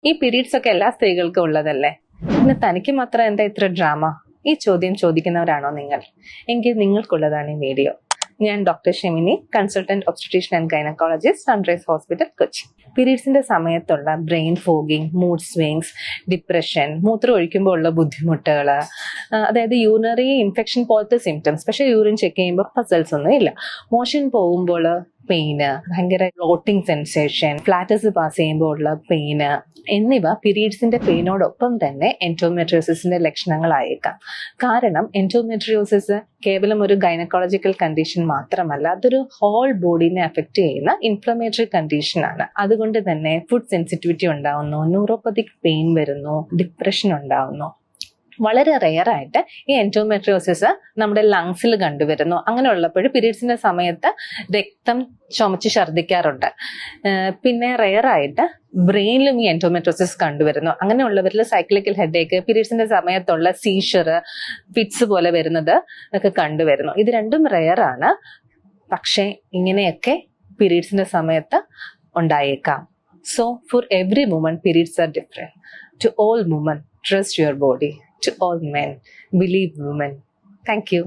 ഈ പീരീഡ്സ് ഒക്കെ എല്ലാ സ്ത്രീകൾക്കും ഉള്ളതല്ലേ? പിന്നെ തനിക്ക് മാത്രം എന്താ ഇത്ര ഡ്രാമ? ഈ ചോദ്യം ചോദിക്കുന്നവരാണോ നിങ്ങൾ? എങ്കിൽ നിങ്ങൾക്കുള്ളതാണ് ഈ വീഡിയോ. ഞാൻ doctor Shemini, consultant obstetrician and gynaecologist, Sunrise hospital, Kochi. പീരീഡ്സിന്റെ സമയത്തുള്ള brain fogging, mood swings, depression, മൂത്രം ഒഴിക്കുമ്പോൾ ഉള്ള ബുദ്ധിമുട്ടുകൾ, അതായത് യൂറിനറി ഇൻഫെക്ഷൻ പോലത്തെ സിംറ്റംസ്, പക്ഷെ യൂറിൻ ചെക്ക് ചെയ്യുമ്പോൾ പസൽസ് ഒന്നും ഇല്ല. മോഷൻ പോകുമ്പോൾ പെയിന്, ഭയങ്കര ഫ്ലോട്ടിംഗ് സെൻസേഷൻ, ഫ്ലാറ്റസ് പാസ് ചെയ്യുമ്പോൾ ഉള്ള പെയിന് എന്നിവ പീരീഡ്സിന്റെ പെയിനോടൊപ്പം തന്നെ എൻഡോമെട്രിയോസിസിന്റെ ലക്ഷണങ്ങളായേക്കാം. കാരണം എൻഡോമെട്രിയോസിസ് കേവലം ഒരു ഗൈനക്കോളജിക്കൽ കണ്ടീഷൻ മാത്രമല്ല, അതൊരു ഹോൾ ബോഡീനെ അഫക്റ്റ് ചെയ്യുന്ന ഇൻഫ്ലമേറ്ററി കണ്ടീഷൻ ആണ്. അതുകൊണ്ട് തന്നെ ഫുഡ് സെൻസിറ്റിവിറ്റി ഉണ്ടാവുന്നു, ന്യൂറോപ്പത്തിക് പെയിൻ വരുന്നു, ഡിപ്രഷൻ ഉണ്ടാവുന്നു. വളരെ റെയർ ആയിട്ട് ഈ എൻഡോമെട്രിയോസിസ് നമ്മുടെ ലങ്സിൽ കണ്ടുവരുന്നു. അങ്ങനെ ഉള്ളപ്പോൾ പീരീഡ്സിന്റെ സമയത്ത് രക്തം ചുമച്ച് ഛർദ്ദിക്കാറുണ്ട്. പിന്നെ റെയർ ആയിട്ട് ബ്രെയിനിലും ഈ എൻഡോമെട്രിയോസിസ് കണ്ടുവരുന്നു. അങ്ങനെയുള്ളവരിൽ സൈക്ലിക്കൽ ഹെഡേക്ക്, പീരീഡ്സിന്റെ സമയത്തുള്ള സീഷർ, ഫിറ്റ്സ് പോലെ വരുന്നത് ഒക്കെ കണ്ടുവരുന്നു. ഇത് രണ്ടും റെയർ ആണ്. പക്ഷേ ഇങ്ങനെയൊക്കെ പീരീഡ്സിന്റെ സമയത്ത് ഉണ്ടായേക്കാം. So for every woman periods are different. To all women, trust your body. To all men, believe women. Thank you.